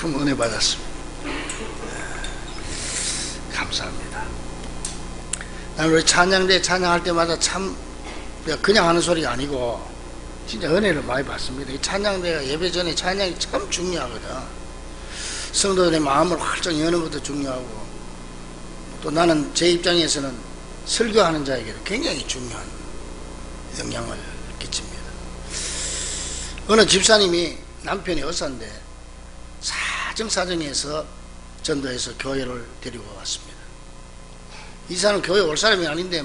큰 은혜 받았습니다. 감사합니다. 나는 우리 찬양대 찬양할 때마다 참 그냥 하는 소리가 아니고 진짜 은혜를 많이 받습니다. 이 찬양대가 예배 전에 찬양이 참 중요하거든. 성도들의 마음을 활짝 여는 것도 중요하고, 또 나는 제 입장에서는 설교하는 자에게도 굉장히 중요한 영향을 끼칩니다. 어느 집사님이 남편이 의사인데 사정사정해서 전도해서 교회를 데리고 왔습니다. 이 사람은 교회 올 사람이 아닌데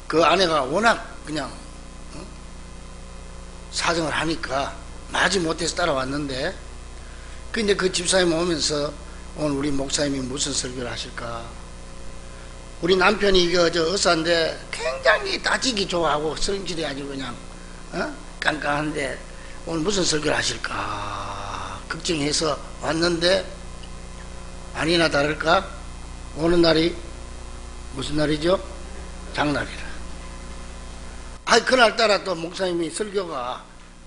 그 아내가 워낙 그냥 사정을 하니까 마지 못해서 따라왔는데, 근데 그 집사님 오면서 오늘 우리 목사님이 무슨 설교를 하실까? 우리 남편이 저 의사인데 굉장히 따지기 좋아하고 성질이 아주 그냥 깐깐한데 오늘 무슨 설교를 하실까 걱정해서 왔는데, 아니나 다를까 오는 날이 무슨 날이죠? 장날이라. 그날따라 또 목사님이 설교가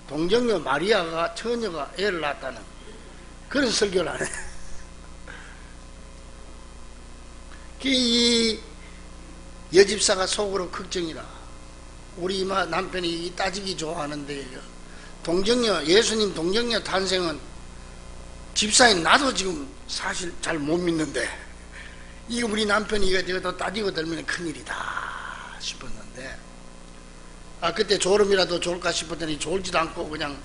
동정녀 마리아가 처녀가 애를 낳았다는 그런 설교를 하네. 이 여집사가 속으로 걱정이라. 우리 이마 남편이 따지기 좋아하는데 동정녀, 예수님 동정녀 탄생은 집사인 나도 지금 사실 잘 못 믿는데, 이거 우리 남편이 이거 또 따지고 들면 큰일이다 싶었는데, 그때 졸음이라도 졸까 싶었더니 졸지도 않고 그냥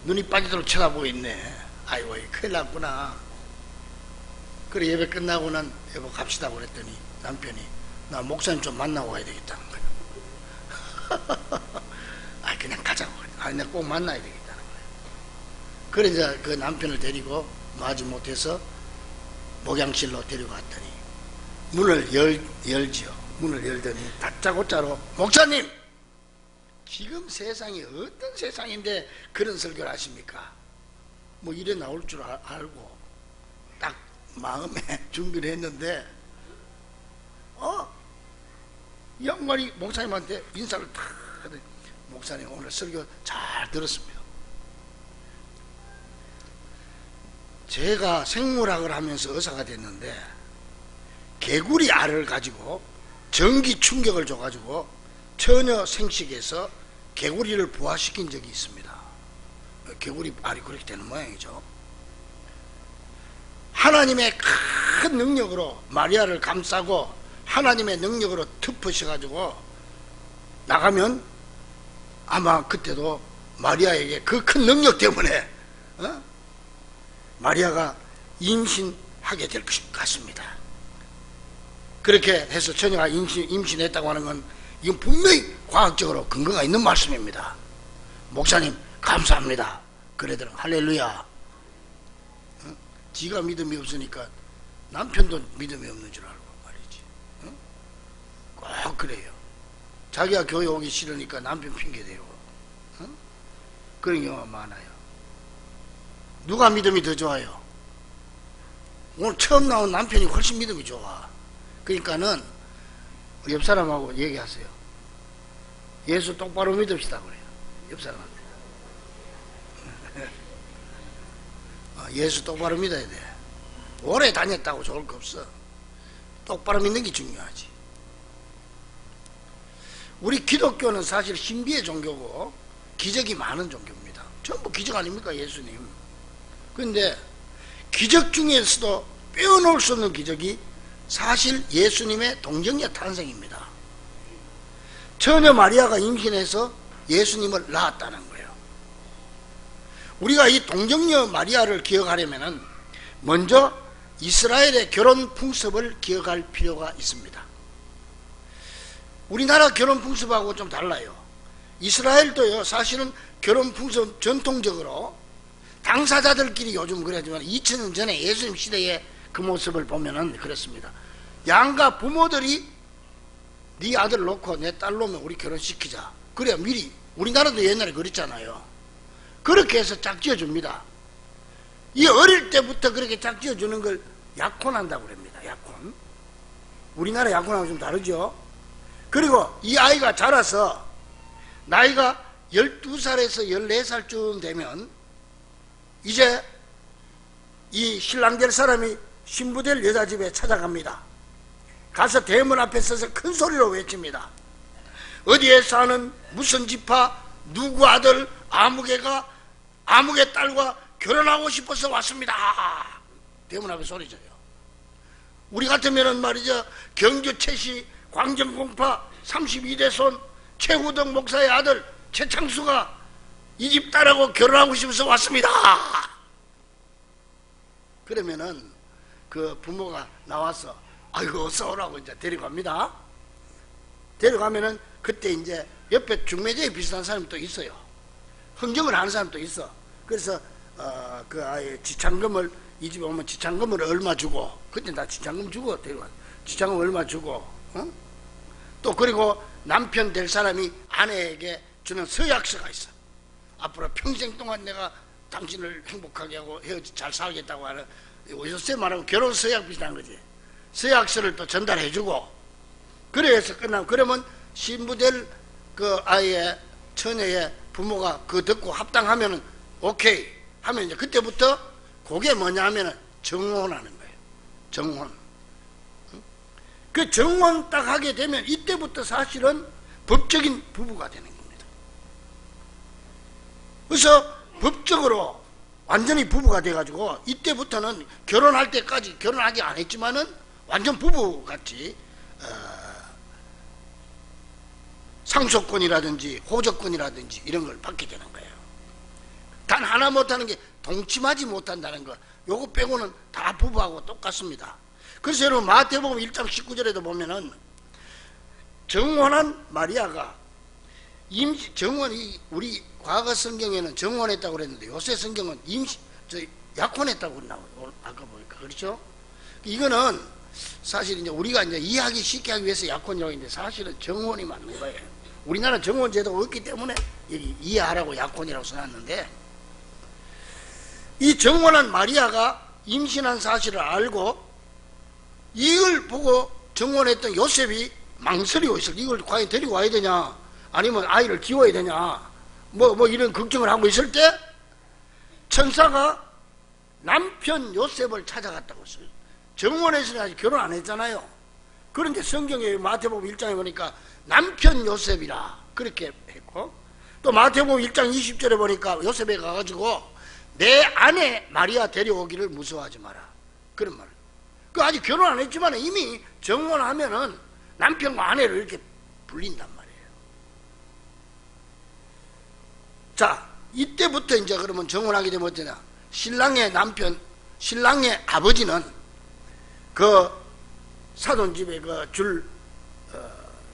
눈이 빠지도록 쳐다보고 있네. 아이고 큰일 났구나. 그래 예배 끝나고는 여보 갑시다 그랬더니 남편이 나 목사님 좀 만나고 가야 되겠다는 거예요. 그냥 가자고. 내가 꼭 만나야 되겠다는 거예요. 그래 이제 그 남편을 데리고 마지 못해서 목양실로 데려갔더니 문을 열지요. 문을 열더니 다짜고짜로 목사님, 지금 세상이 어떤 세상인데 그런 설교를 하십니까? 이래 나올 줄 알고 딱 마음에 준비를 했는데 양반이 목사님한테 인사를 탁 하더니 목사님 오늘 설교 잘 들었습니다. 제가 생물학을 하면서 의사가 됐는데 개구리 알을 가지고 전기 충격을 줘가지고 처녀 생식에서 개구리를 부화시킨 적이 있습니다. 개구리 알이 그렇게 되는 모양이죠. 하나님의 큰 능력으로 마리아를 감싸고 하나님의 능력으로 덮으셔가지고 나가면 아마 그때도 마리아에게 그 큰 능력 때문에 마리아가 임신하게 될 것 같습니다. 그렇게 해서 처녀가 임신했다고 하는 건 이건 분명히 과학적으로 근거가 있는 말씀입니다. 목사님 감사합니다. 그러더라. 할렐루야. 지가 믿음이 없으니까 남편도 믿음이 없는 줄 알고 말이지. 꼭 그래요. 자기가 교회 오기 싫으니까 남편 핑계대고 그런 경우가 많아요. 누가 믿음이 더 좋아요? 오늘 처음 나온 남편이 훨씬 믿음이 좋아. 그러니까는 옆 사람하고 얘기하세요. 예수 똑바로 믿읍시다 그래요. 옆 사람한테. 예수 똑바로 믿어야 돼. 오래 다녔다고 좋을 거 없어. 똑바로 믿는 게 중요하지. 우리 기독교는 사실 신비의 종교고 기적이 많은 종교입니다. 전부 기적 아닙니까 예수님. 그런데 기적 중에서도 빼어놓을 수 없는 기적이 사실 예수님의 동정녀 탄생입니다. 처녀 마리아가 임신해서 예수님을 낳았다는 거예요. 우리가 이 동정녀 마리아를 기억하려면 먼저 이스라엘의 결혼 풍습을 기억할 필요가 있습니다. 우리나라 결혼 풍습하고 좀 달라요. 이스라엘도요 사실은 결혼 풍습 전통적으로 당사자들끼리 요즘 그러지만 2000년 전에 예수님 시대의 그 모습을 보면은 그렇습니다. 양가 부모들이 네 아들 놓고 내 딸 놓으면 우리 결혼시키자. 그래야 미리, 우리나라도 옛날에 그랬잖아요. 그렇게 해서 짝지어 줍니다. 이 어릴 때부터 그렇게 짝지어 주는 걸 약혼한다고 그럽니다. 약혼. 우리나라 약혼하고 좀 다르죠. 그리고 이 아이가 자라서 나이가 12살에서 14살쯤 되면 이제 이 신랑 될 사람이 신부 될 여자 집에 찾아갑니다. 가서 대문 앞에 서서 큰 소리로 외칩니다. 어디에 사는 무슨 지파 누구 아들 아무개가 아무개 딸과 결혼하고 싶어서 왔습니다. 대문 앞에 소리져요. 우리 같으면은 말이죠, 경주 최씨 광정공파 32대 손 최후덕 목사의 아들 최창수가 이 집 딸하고 결혼하고 싶어서 왔습니다. 그러면은 그 부모가 나와서 아이고 어서 오라고 이제 데려갑니다. 데려가면은 그때 이제 옆에 중매제에 비슷한 사람이 또 있어요. 흥정을 하는 사람도 있어. 그래서 그 아이 지참금을, 이 집에 오면 지참금을 얼마 주고, 그때 나 지참금 주고 데려가. 지참금 얼마 주고, 또 그리고 남편 될 사람이 아내에게 주는 서약서가 있어. 앞으로 평생 동안 내가 당신을 행복하게 하고 헤어지 잘 살겠다고 하는, 요새 말하면 결혼 서약 비슷한 거지. 서약서를 또 전달해주고, 그래서 끝나면, 그러면 신부될 그 아이의 처녀의 부모가 그거 듣고 합당하면은 오케이 하면 이제 그때부터 그게 뭐냐 하면은 정혼하는 거예요. 정혼. 그 정혼 딱 하게 되면 이때부터 사실은 법적인 부부가 되는 겁니다. 그래서 법적으로 완전히 부부가 돼가지고 이때부터는 결혼할 때까지 결혼하기 안 했지만은 완전 부부같이 상속권이라든지 호적권이라든지 이런 걸 받게 되는 거예요. 단 하나 못하는 게 동침하지 못한다는 거, 요거 빼고는 다 부부하고 똑같습니다. 그래서 여러분 마태복음 1장 19절에도 보면은 정혼한 마리아가 정혼이, 우리 과거 성경에는 정혼했다고 그랬는데 요새 성경은 약혼했다고 그랬나 아까 보니까, 그렇죠? 이거는 사실 이제 우리가 이제 이해하기 쉽게 하기 위해서 약혼이라고 했는데 사실은 정혼이 맞는 거예요. 우리나라 정혼 제도가 없기 때문에 여기 이해하라고 약혼이라고 써놨는데, 이 정혼한 마리아가 임신한 사실을 알고 이걸 보고 정혼했던 요셉이 망설이고 있을 때 이걸 과연 데리고 와야 되냐 아니면 아이를 키워야 되냐 뭐 이런 걱정을 하고 있을 때 천사가 남편 요셉을 찾아갔다고 했어요. 정혼해서는 아직 결혼 안 했잖아요. 그런데 성경에 마태복음 1장에 보니까 남편 요셉이라 그렇게 했고, 또 마태복음 1장 20절에 보니까 요셉에 가가지고 내 아내 마리아 데려오기를 무서워하지 마라, 그런 말. 그 아직 결혼 안 했지만 이미 정혼하면은 남편과 아내를 이렇게 불린단 말이에요. 자, 이때부터 이제 그러면 정혼하게 되면 어떠냐, 신랑의 남편, 신랑의 아버지는 그 사돈 집에 그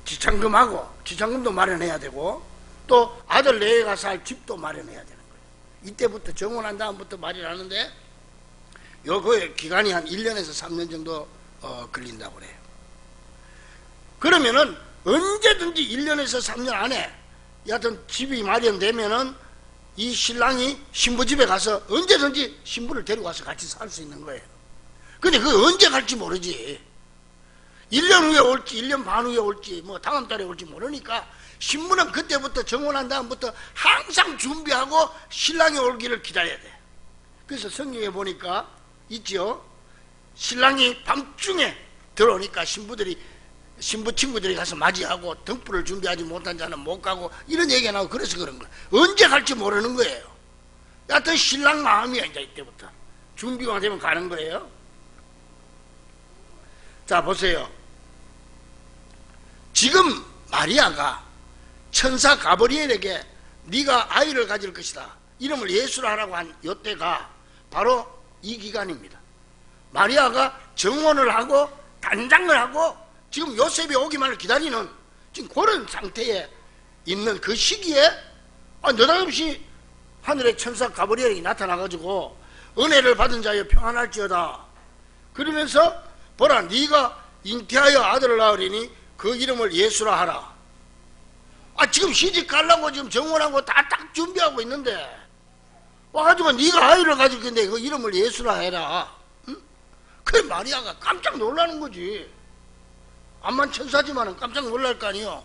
지참금하고, 지참금도 마련해야 되고 또 아들 내외가 살 집도 마련해야 되는 거예요. 이때부터 정혼한 다음부터 마련하는데 요거의 기간이 한 1년에서 3년 정도 걸린다고 그래요. 그러면은 언제든지 1년에서 3년 안에 여하튼 집이 마련되면은 이 신랑이 신부 집에 가서 언제든지 신부를 데리고 와서 같이 살 수 있는 거예요. 근데 그게 언제 갈지 모르지. 1년 후에 올지 1년 반 후에 올지 뭐 다음 달에 올지 모르니까 신부는 그때부터 정혼한 다음부터 항상 준비하고 신랑이 올기를 기다려야 돼. 그래서 성경에 보니까 있죠. 신랑이 밤중에 들어오니까 신부 친구들이 가서 맞이하고 등불을 준비하지 못한 자는 못 가고 이런 얘기가 나오고, 그래서 그런 거예요. 언제 갈지 모르는 거예요. 여하튼 신랑 마음이야. 이제 이때부터 준비가 되면 가는 거예요. 자, 보세요. 지금 마리아가 천사 가브리엘에게 네가 아이를 가질 것이다, 이름을 예수라 하라고 한 이때가 바로 이 기간입니다. 마리아가 정혼을 하고 단장을 하고 지금 요셉이 오기만을 기다리는 지금 그런 상태에 있는 그 시기에 느닷없이 하늘의 천사 가브리엘이 나타나가지고 은혜를 받은 자여 평안할지어다 그러면서 보라, 네가 잉태하여 아들을 낳으리니 그 이름을 예수라 하라. 지금 시집 가려고 지금 정혼하고 다 딱 준비하고 있는데 와가지고 네가 아이를 가질 건데 그 이름을 예수라 해라. 응? 그래, 마리아가 깜짝 놀라는 거지. 암만 천사지만은 깜짝 놀랄 거 아니요.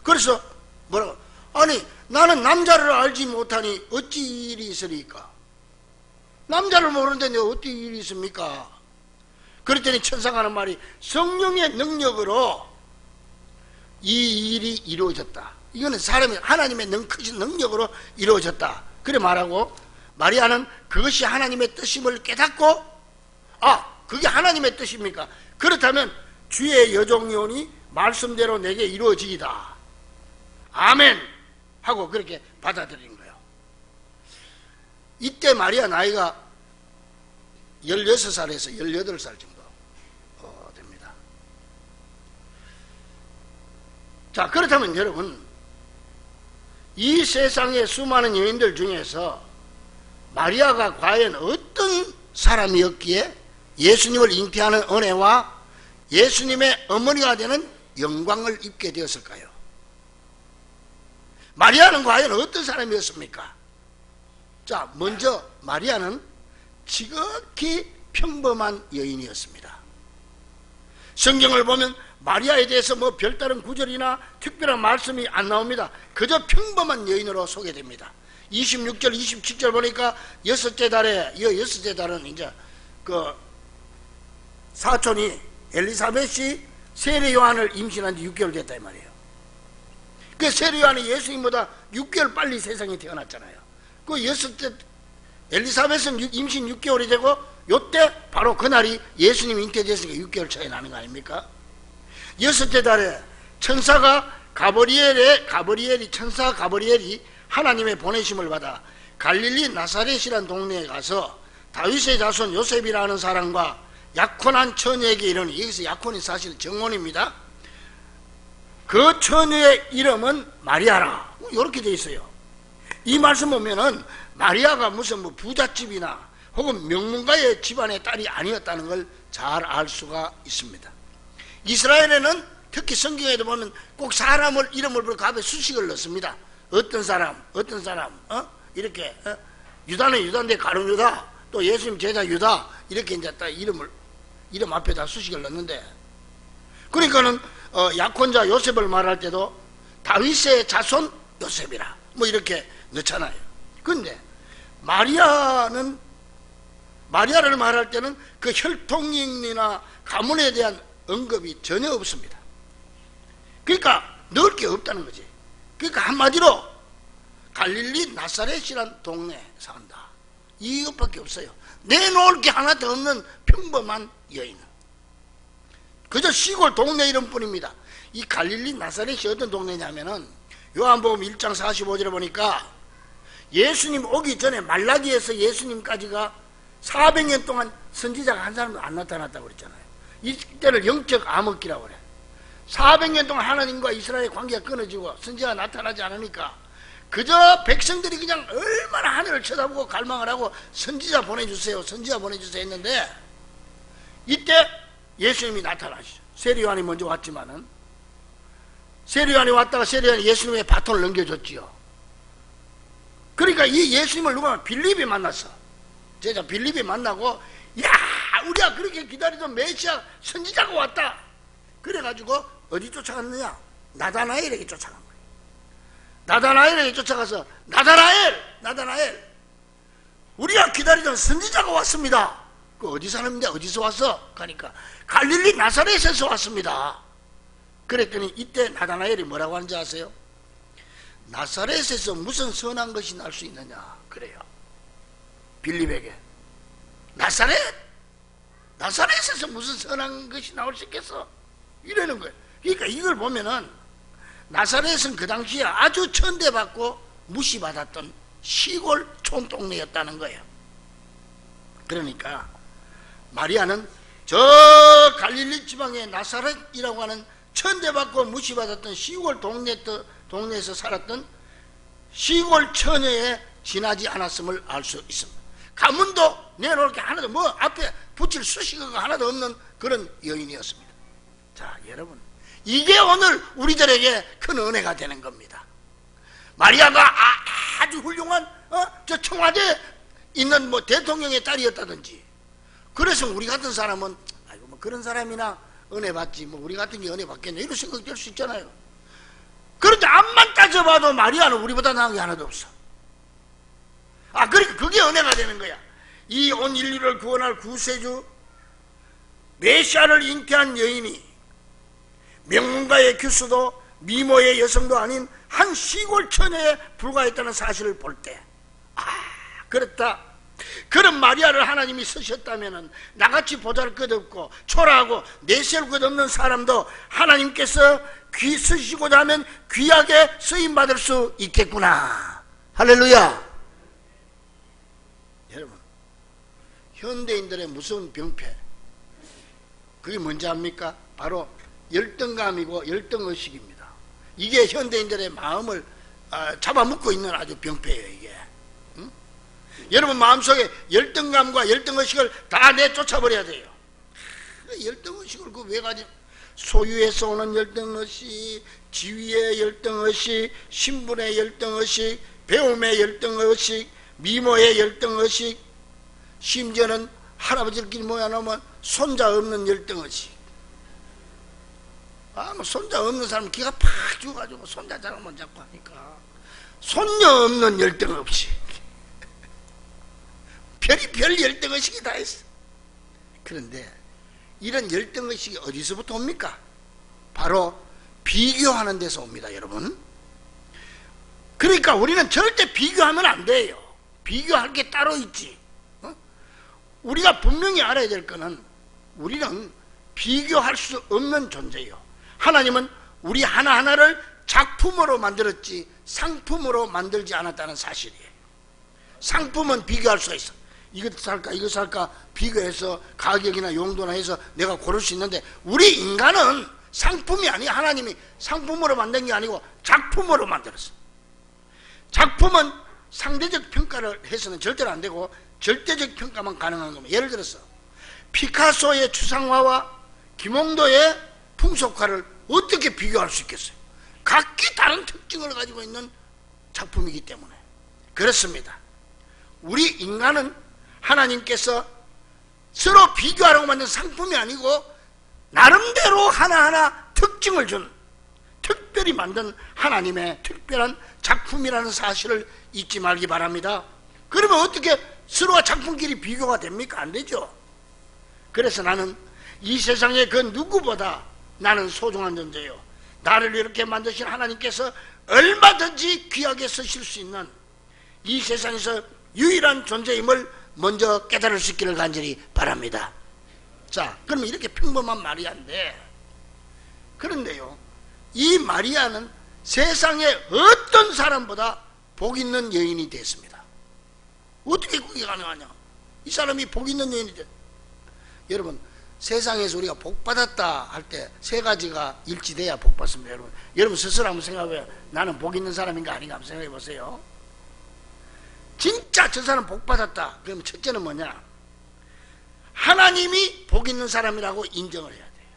그래서 뭐라고, 아니 나는 남자를 알지 못하니 어찌 일이 있으리까. 남자를 모르는데 내가 어떻게 일이 있습니까? 그랬더니 천사가 하는 말이 성령의 능력으로 이 일이 이루어졌다. 이거는 사람이 하나님의 크신 능력으로 이루어졌다. 그래 말하고 마리아는 그것이 하나님의 뜻임을 깨닫고 그게 하나님의 뜻입니까? 그렇다면 주의 여종이오니 말씀대로 내게 이루어지이다. 아멘 하고 그렇게 받아들인 거예요. 이때 마리아 나이가 16살에서 18살 정도 됩니다. 자, 그렇다면 여러분, 이 세상의 수많은 여인들 중에서 마리아가 과연 어떤 사람이었기에 예수님을 잉태하는 은혜와 예수님의 어머니가 되는 영광을 입게 되었을까요? 마리아는 과연 어떤 사람이었습니까? 자, 먼저 마리아는 지극히 평범한 여인이었습니다. 성경을 보면 마리아에 대해서 뭐 별다른 구절이나 특별한 말씀이 안 나옵니다. 그저 평범한 여인으로 소개됩니다. 26절, 27절 보니까 여섯째 달에, 이 여섯째 달은 이제 그 사촌이 엘리사벳이 세례 요한을 임신한 지 6개월 됐다 이 말이에요. 그 세례 요한이 예수님보다 6개월 빨리 세상에 태어났잖아요. 그 여섯째 엘리사벳은 임신 6개월이 되고 요때 바로 그날이 예수님 잉태됐으니까 6개월 차이 나는 거 아닙니까? 여섯째 달에 천사가 천사 가브리엘이 하나님의 보내심을 받아 갈릴리 나사렛이라는 동네에 가서 다윗의 자손 요셉이라는 사람과 약혼한 처녀에게 이르니, 여기서 약혼이 사실 정혼입니다. 그 처녀의 이름은 마리아라, 이렇게 돼 있어요. 이 말씀 보면은 마리아가 무슨 뭐 부잣집이나 혹은 명문가의 집안의 딸이 아니었다는 걸 잘 알 수가 있습니다. 이스라엘에는 특히 성경에도 보면 꼭 사람을 이름을 부르고 앞에 수식을 넣습니다. 어떤 사람 이렇게 유다는 유다인데 가룟 유다, 또 예수님 제자 유다, 이렇게 이제 딱 이름 앞에다 수식을 넣는데, 그러니까는 약혼자 요셉을 말할 때도 다윗의 자손 요셉이라 뭐 이렇게 넣잖아요. 그런데 마리아를 말할 때는 그 혈통이나 가문에 대한 언급이 전혀 없습니다. 그러니까 넣을 게 없다는 거지. 그러니까 한마디로 갈릴리 나사렛이란 동네에 산다, 이것밖에 없어요. 내놓을 게 하나도 없는 평범한 여인, 그저 시골 동네 이름뿐입니다. 이 갈릴리 나사렛이 어떤 동네냐면은 요한복음 1장 45절에 보니까 예수님 오기 전에 말라기에서 예수님까지가 400년 동안 선지자가 한 사람도 안 나타났다고 그랬잖아요. 이때를 영적 암흑기라고 그래. 400년 동안 하나님과 이스라엘의 관계가 끊어지고 선지자가 나타나지 않으니까 그저 백성들이 그냥 얼마나 하늘을 쳐다보고 갈망을 하고 선지자 보내주세요 했는데, 이때 예수님이 나타나시죠. 세례 요한이 먼저 왔지만은, 세례 요한이 왔다가 세례 요한이 예수님의 바톤을 넘겨줬지요. 그러니까 이 예수님을 누가 빌립이 만났어. 제자 빌립이 만나고, 야, 우리가 그렇게 기다리던 메시아 선지자가 왔다. 그래가지고 어디 쫓아갔느냐? 나다나엘에게 쫓아간 거예요. 나다나엘에게 쫓아가서 나다나엘, 우리가 기다리던 선지자가 왔습니다. 그 어디 사람인데 어디서 왔어? 그러니까 갈릴리 나사렛에서 왔습니다. 그랬더니 이때 나다나엘이 뭐라고 하는지 아세요? 나사렛에서 무슨 선한 것이 날 수 있느냐 그래요. 빌립에게 나사렛에서 무슨 선한 것이 나올 수 있겠어? 이러는 거예요. 그러니까 이걸 보면은 나사렛은 그 당시에 아주 천대받고 무시받았던 시골 촌동네였다는 거예요. 그러니까 마리아는 저 갈릴리 지방의 나사렛이라고 하는 천대받고 무시받았던 시골 동네에서 살았던 시골 처녀에 지나지 않았음을 알 수 있습니다. 가문도 내놓을 게 하나도, 뭐 앞에 붙일 수식어가 하나도 없는 그런 여인이었습니다. 자, 여러분, 이게 오늘 우리들에게 큰 은혜가 되는 겁니다. 마리아가 아주 훌륭한 저 청와대에 있는 뭐 대통령의 딸이었다든지, 그래서 우리 같은 사람은 아이고 뭐 그런 사람이나 은혜 받지, 뭐 우리 같은 게 은혜 받겠냐, 이런 생각이 들 수 있잖아요. 그런데 앞만 따져봐도 마리아는 우리보다 나은 게 하나도 없어. 그러니까 그게 은혜가 되는 거야. 이 온 인류를 구원할 구세주 메시아를 잉태한 여인이 명문가의 교수도 미모의 여성도 아닌 한 시골 처녀에 불과했다는 사실을 볼 때, 그렇다, 그런 마리아를 하나님이 쓰셨다면 나같이 보잘것없고 초라하고 내세울 것 없는 사람도 하나님께서 귀 쓰시고자 하면 귀하게 쓰임받을 수 있겠구나. 할렐루야. 여러분, 현대인들의 무서운 병폐, 그게 뭔지 압니까? 바로 열등감이고 열등의식입니다. 이게 현대인들의 마음을 잡아먹고 있는 아주 병폐예요, 이게. 응? 여러분 마음속에 열등감과 열등의식을 다 내쫓아버려야 돼요. 열등의식을 그 왜 가지? 소유에서 오는 열등의식, 지위의 열등의식, 신분의 열등의식, 배움의 열등의식, 미모의 열등의식, 심지어는 할아버지들끼리 모여놓으면 손자 없는 열등의식. 뭐 손자 없는 사람은 기가 팍 죽어가지고 손자 자랑만 자꾸 하니까 손녀 없는 열등의식. 별 열등의식이 다 있어. 그런데 이런 열등의식이 어디서부터 옵니까? 바로 비교하는 데서 옵니다, 여러분. 그러니까 우리는 절대 비교하면 안 돼요. 비교할 게 따로 있지. 우리가 분명히 알아야 될 거는 우리는 비교할 수 없는 존재예요. 하나님은 우리 하나하나를 작품으로 만들었지 상품으로 만들지 않았다는 사실이에요. 상품은 비교할 수가 있어. 이거 살까 이거 살까 비교해서 가격이나 용도나 해서 내가 고를 수 있는데, 우리 인간은 상품이 아니야. 하나님이 상품으로 만든 게 아니고 작품으로 만들었어. 작품은 상대적 평가를 해서는 절대로 안 되고 절대적 평가만 가능한 겁니다. 예를 들어서 피카소의 추상화와 김홍도의 풍속화를 어떻게 비교할 수 있겠어요? 각기 다른 특징을 가지고 있는 작품이기 때문에. 그렇습니다. 우리 인간은 하나님께서 서로 비교하라고 만든 상품이 아니고 나름대로 하나하나 특징을 준 특별히 만든 하나님의 특별한 작품이라는 사실을 잊지 말기 바랍니다. 그러면 어떻게 서로가 작품끼리 비교가 됩니까? 안 되죠. 그래서 나는 이 세상의 그 누구보다 나는 소중한 존재요. 나를 이렇게 만드신 하나님께서 얼마든지 귀하게 쓰실 수 있는 이 세상에서 유일한 존재임을 먼저 깨달을 수 있기를 간절히 바랍니다. 자, 그러면 이렇게 평범한 마리아인데, 그런데요, 이 마리아는 세상의 어떤 사람보다 복 있는 여인이 됐습니다. 어떻게 그게 가능하냐? 이 사람이 복 있는 여인이 됐. 여러분, 세상에서 우리가 복 받았다 할 때 세 가지가 일치돼야 복 받습니다. 여러분 스스로 한번 생각해요. 나는 복 있는 사람인가 아닌가 한번 생각해 보세요. 진짜 저 사람 복 받았다 그러면 첫째는 뭐냐? 하나님이 복 있는 사람이라고 인정을 해야 돼요.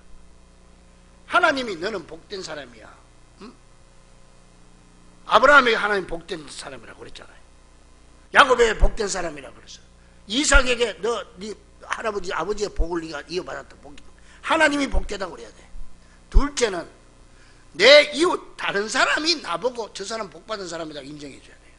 하나님이 너는 복된 사람이야. 응? 아브라함에게 하나님 복된 사람이라고 그랬잖아요. 야곱에게 복된 사람이라고 그랬어요. 이삭에게 너 네 할아버지 아버지의 복을 네가 이어받았다. 하나님이 복되다고 그래야 돼. 둘째는 내 이웃 다른 사람이 나보고 저 사람 복받은 사람이라고 인정해 줘야 돼요.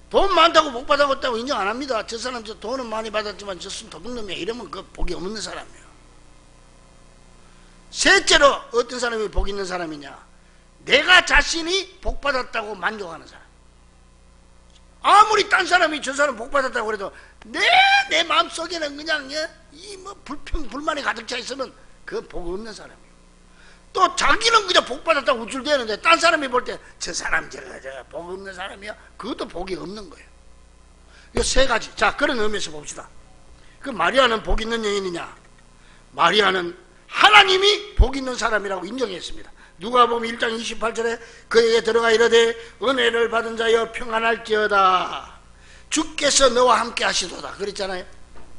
돈 많다고 복받았다고 인정 안 합니다. 저 사람 저 돈은 많이 받았지만 저 도둑놈이야 이러면 그 복이 없는 사람이에요. 셋째로 어떤 사람이 복 있는 사람이냐? 내가 자신이 복받았다고 만족하는 사람. 아무리 딴 사람이 저 사람 복받았다고 그래도 내 마음속에는 그냥 이 뭐 불만이 가득 차 있으면 그 복 없는 사람이에요. 또 자기는 그냥 복받았다고 우쭐대는데 딴 사람이 볼 때 저 사람 저 복 없는 사람이야? 그것도 복이 없는 거예요. 이 세 가지. 자, 그런 의미에서 봅시다. 그 마리아는 복 있는 여인이냐? 마리아는 하나님이 복 있는 사람이라고 인정했습니다. 누가복음 1장 28절에 그에게 들어가 이르되 은혜를 받은 자여 평안할지어다 주께서 너와 함께 하시도다 그랬잖아요.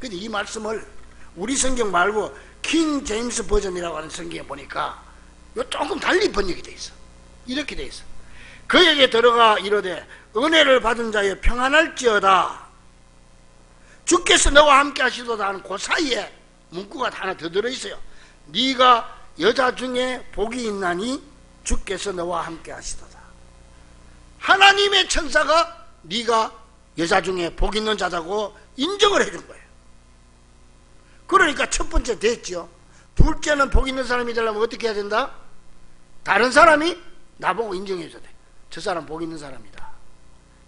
근데 이 말씀을 우리 성경 말고 킹 제임스 버전이라고 하는 성경에 보니까 이거 조금 달리 번역이 돼 있어. 이렇게 돼 있어. 그에게 들어가 이르되 은혜를 받은 자여 평안할지어다 주께서 너와 함께 하시도다 하는 그 사이에 문구가 하나 더 들어있어요. 네가 여자 중에 복이 있나니 주께서 너와 함께 하시도다. 하나님의 천사가 네가 여자 중에 복 있는 자다고 인정을 해준 거예요. 그러니까 첫 번째 됐죠. 둘째는 복 있는 사람이 되려면 어떻게 해야 된다? 다른 사람이 나보고 인정해줘야 돼. 저 사람 복 있는 사람이다.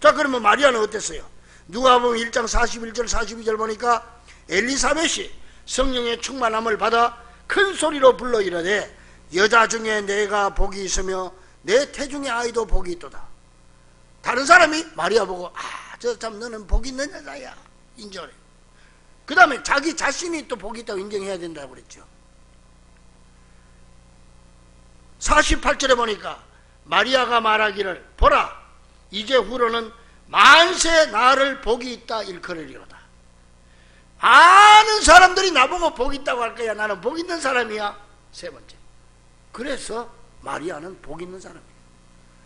자, 그러면 마리아는 어땠어요? 누가복음 1장 41절 42절 보니까 엘리사벳이 성령의 충만함을 받아 큰 소리로 불러 이르되 여자 중에 내가 복이 있으며 내 태중의 아이도 복이 있도다. 다른 사람이 마리아 보고 저 참 너는 복이 있는 여자야 인정을 해요. 그 다음에 자기 자신이 또 복이 있다고 인정해야 된다고 그랬죠. 48절에 보니까 마리아가 말하기를 보라 이제 후로는 만세 나를 복이 있다 일컬으리로다. 많은 사람들이 나보고 복이 있다고 할 거야. 나는 복 있는 사람이야. 세 번째, 그래서 마리아는 복 있는 사람이에요.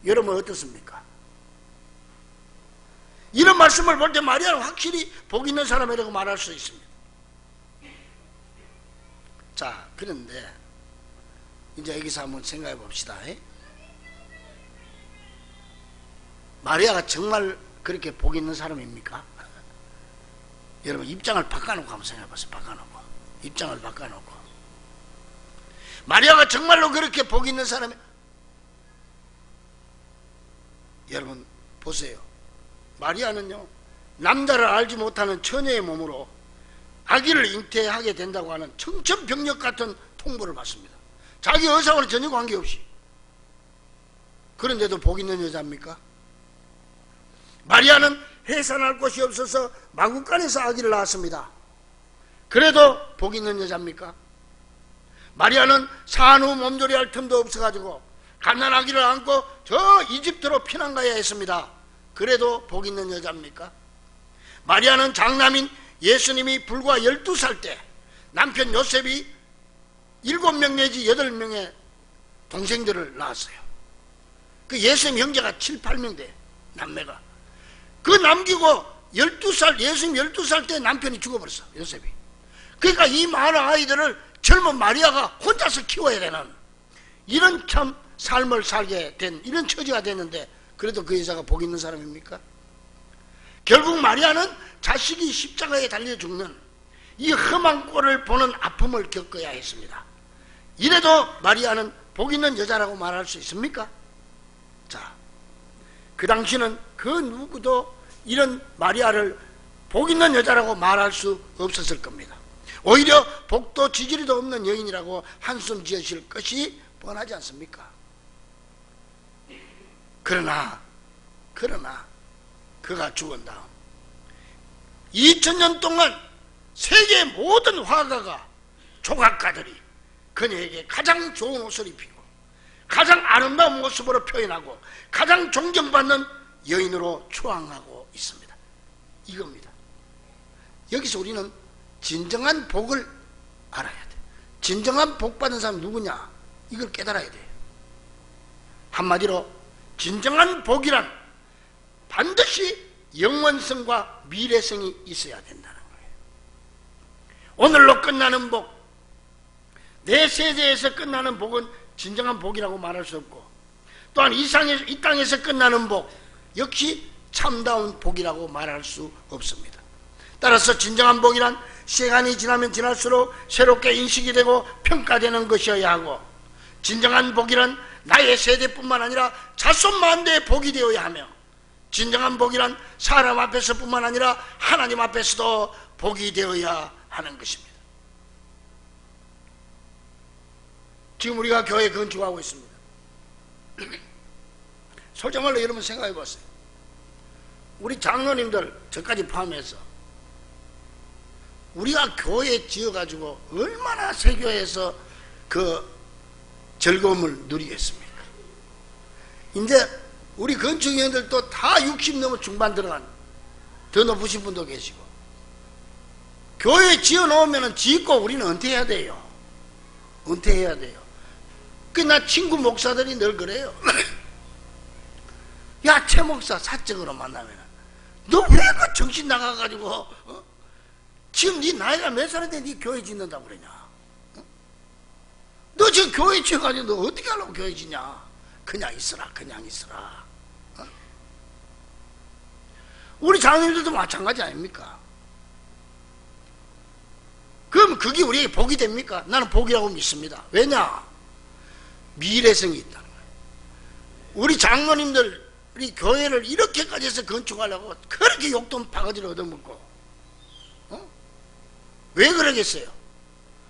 여러분 어떻습니까? 이런 말씀을 볼 때 마리아는 확실히 복 있는 사람이라고 말할 수 있습니다. 자, 그런데 이제 여기서 한번 생각해 봅시다. 마리아가 정말 그렇게 복 있는 사람입니까? 여러분 입장을 바꿔놓고 한번 생각해 보세요. 바꿔놓고 입장을 바꿔놓고 마리아가 정말로 그렇게 복 있는 사람이, 여러분 보세요. 마리아는요 남자를 알지 못하는 처녀의 몸으로 아기를 잉태하게 된다고 하는 청천벽력 같은 통보를 받습니다. 자기 의사와는 전혀 관계없이. 그런데도 복 있는 여자입니까? 마리아는 해산할 곳이 없어서 마구간에서 아기를 낳았습니다. 그래도 복 있는 여자입니까? 마리아는 산후 몸조리할 틈도 없어가지고 갓난아기를 안고 저 이집트로 피난 가야 했습니다. 그래도 복 있는 여자입니까? 마리아는 장남인 예수님이 불과 12살 때 남편 요셉이 7명 내지 8명의 동생들을 낳았어요. 그 예수님 형제가 7, 8명 돼, 남매가. 그 남기고 12살, 예수님 12살 때 남편이 죽어버렸어, 요셉이. 그러니까 이 많은 아이들을 젊은 마리아가 혼자서 키워야 되는 이런 참 삶을 살게 된 이런 처지가 됐는데, 그래도 그 여자가 복 있는 사람입니까? 결국 마리아는 자식이 십자가에 달려 죽는 이 험한 꼴을 보는 아픔을 겪어야 했습니다. 이래도 마리아는 복 있는 여자라고 말할 수 있습니까? 자, 그 당시는 그 누구도 이런 마리아를 복 있는 여자라고 말할 수 없었을 겁니다. 오히려 복도 지지리도 없는 여인이라고 한숨 지으실 것이 뻔하지 않습니까? 그러나 그가 죽은 다음 2000년 동안 세계 모든 화가가, 조각가들이 그녀에게 가장 좋은 옷을 입히고 가장 아름다운 모습으로 표현하고 가장 존경받는 여인으로 추앙하고 있습니다. 이겁니다. 여기서 우리는 진정한 복을 알아야 돼. 진정한 복 받은 사람 누구냐, 이걸 깨달아야 돼요. 한마디로 진정한 복이란 반드시 영원성과 미래성이 있어야 된다는 거예요. 오늘로 끝나는 복, 내 세대에서 끝나는 복은 진정한 복이라고 말할 수 없고, 또한 이 땅에서 끝나는 복 역시 참다운 복이라고 말할 수 없습니다. 따라서 진정한 복이란 시간이 지나면 지날수록 새롭게 인식이 되고 평가되는 것이어야 하고, 진정한 복이란 나의 세대뿐만 아니라 자손만대의 복이 되어야 하며, 진정한 복이란 사람 앞에서뿐만 아니라 하나님 앞에서도 복이 되어야 하는 것입니다. 지금 우리가 교회 건축하고 있습니다. 솔직히 말로 여러분 생각해 보세요. 우리 장로님들 저까지 포함해서 우리가 교회 지어가지고 얼마나 세교에서 그 즐거움을 누리겠습니까? 이제 우리 건축위원들도 다 60 넘어 중반 들어간, 더 높으신 분도 계시고, 교회 지어 놓으면 짓고 우리는 은퇴해야 돼요. 은퇴해야 돼요. 나 친구 목사들이 늘 그래요. 야, 최 목사 사적으로 만나면 너 왜 그 정신 나가가지고 지금 네 나이가 몇 살인데 네 교회 짓는다고 그러냐? 너 지금 교회 지어가지고 너 어떻게 하려고 교회 짓냐? 그냥 있어라, 그냥 있어라. 우리 장로님들도 마찬가지 아닙니까? 그럼 그게 우리에게 복이 됩니까? 나는 복이라고 믿습니다. 왜냐? 미래성이 있다는 거예요. 우리 장로님들, 우리 교회를 이렇게까지 해서 건축하려고 그렇게 욕돈 바가지를 얻어먹고, 왜 그러겠어요?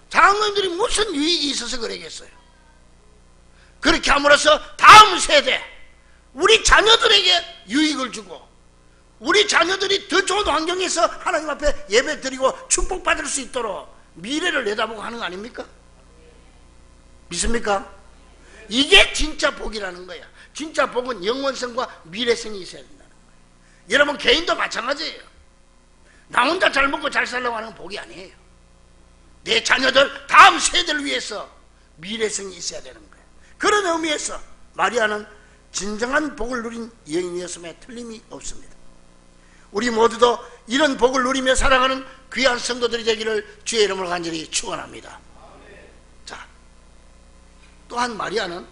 장로님들이 무슨 유익이 있어서 그러겠어요? 그렇게 함으로써 다음 세대, 우리 자녀들에게 유익을 주고, 우리 자녀들이 더 좋은 환경에서 하나님 앞에 예배 드리고 축복받을 수 있도록 미래를 내다보고 하는 거 아닙니까? 믿습니까? 이게 진짜 복이라는 거야. 진짜 복은 영원성과 미래성이 있어야 된다는 거예요. 여러분 개인도 마찬가지예요. 나 혼자 잘 먹고 잘 살려고 하는 건 복이 아니에요. 내 자녀들 다음 세대를 위해서 미래성이 있어야 되는 거예요. 그런 의미에서 마리아는 진정한 복을 누린 여인이었음에 틀림이 없습니다. 우리 모두도 이런 복을 누리며 살아가는 귀한 성도들이 되기를 주의 이름으로 간절히 축원합니다. 자, 또한 마리아는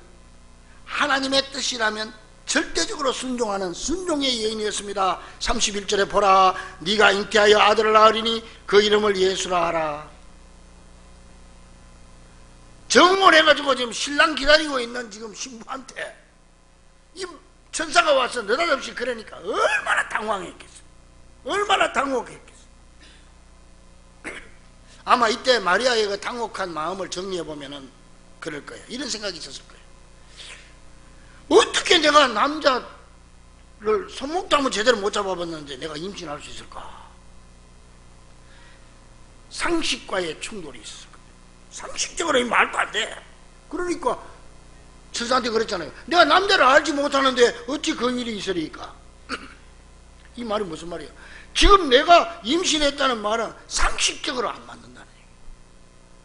하나님의 뜻이라면 절대적으로 순종하는 순종의 여인이었습니다. 31절에 보라, 네가 잉태하여 아들을 낳으리니 그 이름을 예수라 하라. 정원해가지고 지금 신랑 기다리고 있는 지금 신부한테 이 천사가 와서 느닷없이 그러니까 얼마나 당황했겠어. 얼마나 당혹했겠어. 아마 이때 마리아의 그 당혹한 마음을 정리해보면은 그럴 거예요. 이런 생각이 있었을 거예요. 어떻게 내가 남자를 손목도 한번 제대로 못 잡아봤는데 내가 임신할 수 있을까? 상식과의 충돌이 있었을 거예요. 상식적으로 말도 안 돼. 그러니까 천사한테 그랬잖아요. 내가 남자를 알지 못하는데 어찌 그 일이 있으리까? 이 말이 무슨 말이에요? 지금 내가 임신했다는 말은 상식적으로 안 맞는다는 얘기예요.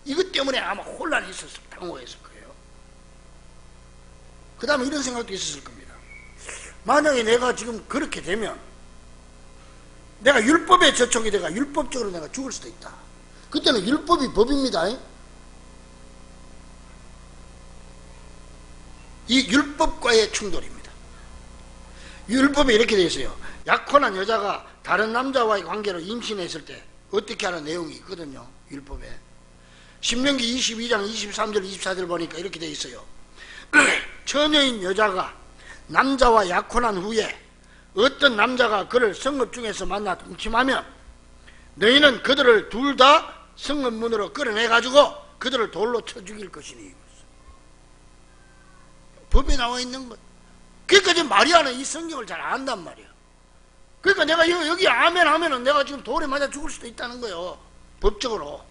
이것 때문에 아마 혼란이 있었을, 당황했을 거예요. 그 다음에 이런 생각도 있었을 겁니다. 만약에 내가 지금 그렇게 되면 내가 율법에 저촉이 돼가 율법적으로 내가 죽을 수도 있다. 그때는 율법이 법입니다. 이 율법과의 충돌입니다. 율법에 이렇게 되어 있어요. 약혼한 여자가 다른 남자와의 관계로 임신했을 때 어떻게 하는 내용이 있거든요. 율법에. 신명기 22장 23절 24절 보니까 이렇게 되어 있어요. 처녀인 여자가 남자와 약혼한 후에 어떤 남자가 그를 성읍 중에서 만나 동침하면 너희는 그들을 둘 다 성읍문으로 끌어내가지고 그들을 돌로 쳐 죽일 것이니. 법에 나와 있는 것. 그러니까 지금 마리아는 이 성경을 잘 안단 말이야. 그러니까 내가 여기 아멘 하면은 내가 지금 돌에 맞아 죽을 수도 있다는 거예요. 법적으로.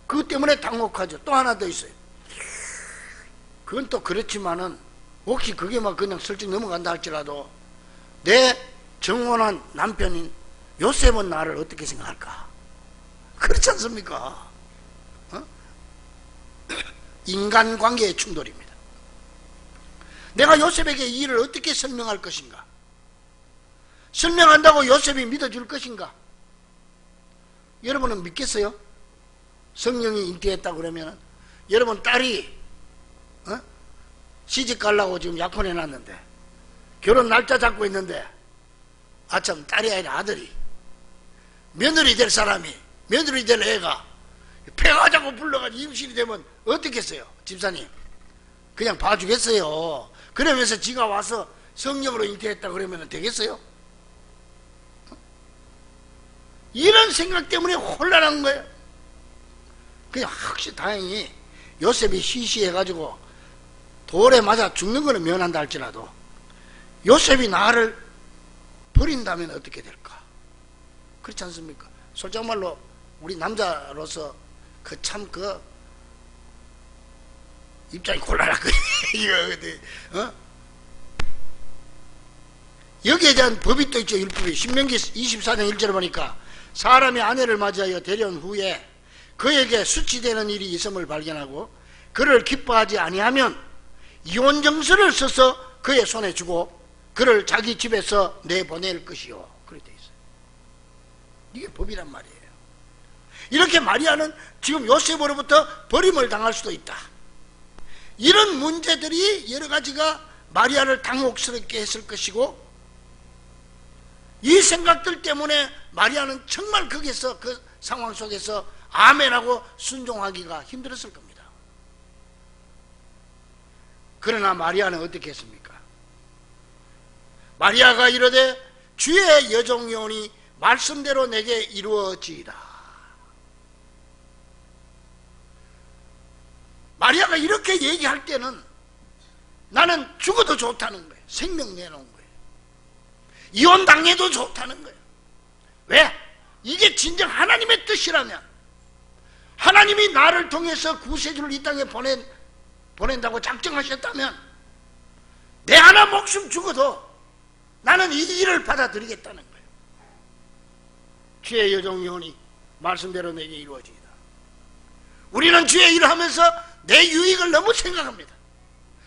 그것 때문에 당혹하죠. 또 하나 더 있어요. 그건 또 그렇지만은 혹시 그게 막 그냥 슬쩍 넘어간다 할지라도 내 정혼한 남편인 요셉은 나를 어떻게 생각할까? 그렇지 않습니까? 인간관계의 충돌입니다. 내가 요셉에게 이 일을 어떻게 설명할 것인가? 설명한다고 요셉이 믿어줄 것인가? 여러분은 믿겠어요? 성령이 잉태했다고 그러면 여러분 딸이 시집 가려고 지금 약혼해놨는데 결혼 날짜 잡고 있는데 아참 딸이 아니라 아들이 며느리 될 사람이 며느리 될 애가 폐가자고 불러가지고 임신이 되면 어떻겠어요? 집사님 그냥 봐주겠어요? 그러면서 지가 와서 성령으로 잉태했다 그러면 되겠어요? 이런 생각 때문에 혼란한 거예요. 그냥 확실히 다행히 요셉이 시시해가지고 돌에 맞아 죽는 거는 면한다 할지라도 요셉이 나를 버린다면 어떻게 될까? 그렇지 않습니까? 솔직한 말로 우리 남자로서 그 참 그 입장이 곤란하거든요. 이거 여기에 대한 법이 또 있죠. 율법이. 신명기 24장 1절을 보니까 사람이 아내를 맞이하여 데려온 후에 그에게 수치되는 일이 있음을 발견하고 그를 기뻐하지 아니하면 이혼 정서를 써서 그의 손에 주고 그를 자기 집에서 내보낼 것이요. 그렇게 돼 있어요. 이게 법이란 말이에요. 이렇게 마리아는 지금 요셉으로부터 버림을 당할 수도 있다. 이런 문제들이 여러 가지가 마리아를 당혹스럽게 했을 것이고 이 생각들 때문에 마리아는 정말 거기서 그 상황 속에서 아멘하고 순종하기가 힘들었을 겁니다. 그러나 마리아는 어떻게 했습니까? 마리아가 이르되 주의 여종이오니 말씀대로 내게 이루어지이다. 마리아가 이렇게 얘기할 때는 나는 죽어도 좋다는 거예요. 생명 내놓은 거예요. 이혼당해도 좋다는 거예요. 왜? 이게 진정 하나님의 뜻이라면, 하나님이 나를 통해서 구세주를 이 땅에 보낸다고 작정하셨다면 내 하나 목숨 죽어도 나는 이 일을 받아들이겠다는 거예요. 주의 여종이오니 말씀대로 내게 이루어지이다. 우리는 주의 일을 하면서 내 유익을 너무 생각합니다.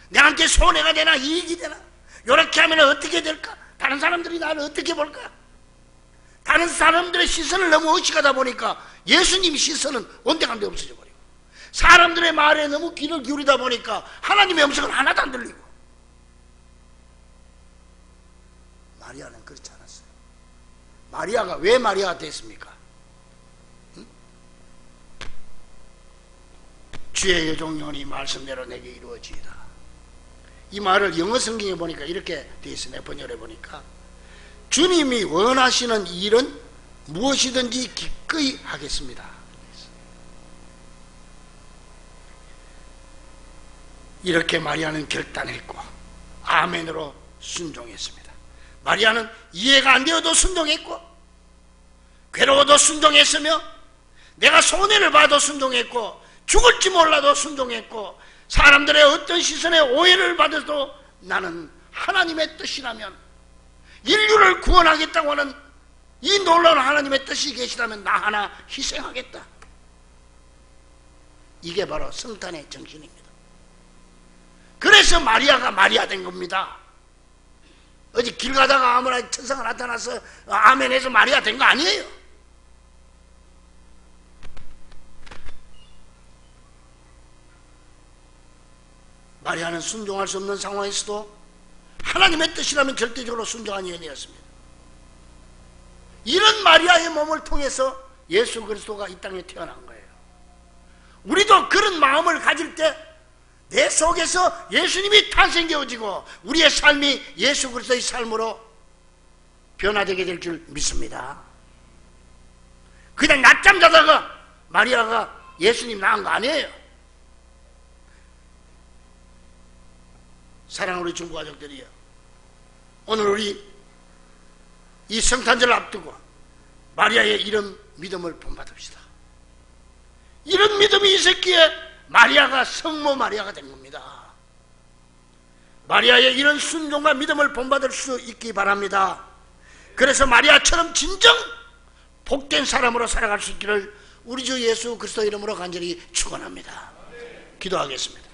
내한테 손해가 되나 이익이 되나, 이렇게 하면 어떻게 될까, 다른 사람들이 나를 어떻게 볼까, 다른 사람들의 시선을 너무 의식하다 보니까 예수님 시선은 온데간데 없어져 버리고, 사람들의 말에 너무 귀를 기울이다 보니까 하나님의 음성은 하나도 안 들리고. 마리아는 그렇지 않았어요. 마리아가 왜 마리아가 됐습니까? 응? 주의 여종이오니 말씀대로 내게 이루어지이다. 이 말을 영어 성경에 보니까 이렇게 되어 있어요. 번역해 보니까 주님이 원하시는 일은 무엇이든지 기꺼이 하겠습니다. 이렇게 마리아는 결단했고 아멘으로 순종했습니다. 마리아는 이해가 안 되어도 순종했고, 괴로워도 순종했으며, 내가 손해를 봐도 순종했고, 죽을지 몰라도 순종했고, 사람들의 어떤 시선에 오해를 받아도 나는 하나님의 뜻이라면, 인류를 구원하겠다고 하는 이 놀라운 하나님의 뜻이 계시다면 나 하나 희생하겠다. 이게 바로 성탄의 정신입니다. 그래서 마리아가 마리아 된 겁니다. 어디 길 가다가 아무나 천사가 나타나서 아멘해서 마리아 된 거 아니에요. 마리아는 순종할 수 없는 상황에서도 하나님의 뜻이라면 절대적으로 순종한 여인이었습니다. 이런 마리아의 몸을 통해서 예수 그리스도가 이 땅에 태어난 거예요. 우리도 그런 마음을 가질 때 내 속에서 예수님이 탄생되어지고 우리의 삶이 예수 그리스도의 삶으로 변화되게 될 줄 믿습니다. 그냥 낮잠 자다가 마리아가 예수님 낳은 거 아니에요. 사랑하는 우리 중고 가족들이요, 오늘 우리 이 성탄절을 앞두고 마리아의 이런 믿음을 본받읍시다. 이런 믿음이 있었기에 마리아가 성모 마리아가 된 겁니다. 마리아의 이런 순종과 믿음을 본받을 수 있기 바랍니다. 그래서 마리아처럼 진정 복된 사람으로 살아갈 수 있기를 우리 주 예수 그리스도 이름으로 간절히 축원합니다. 기도하겠습니다.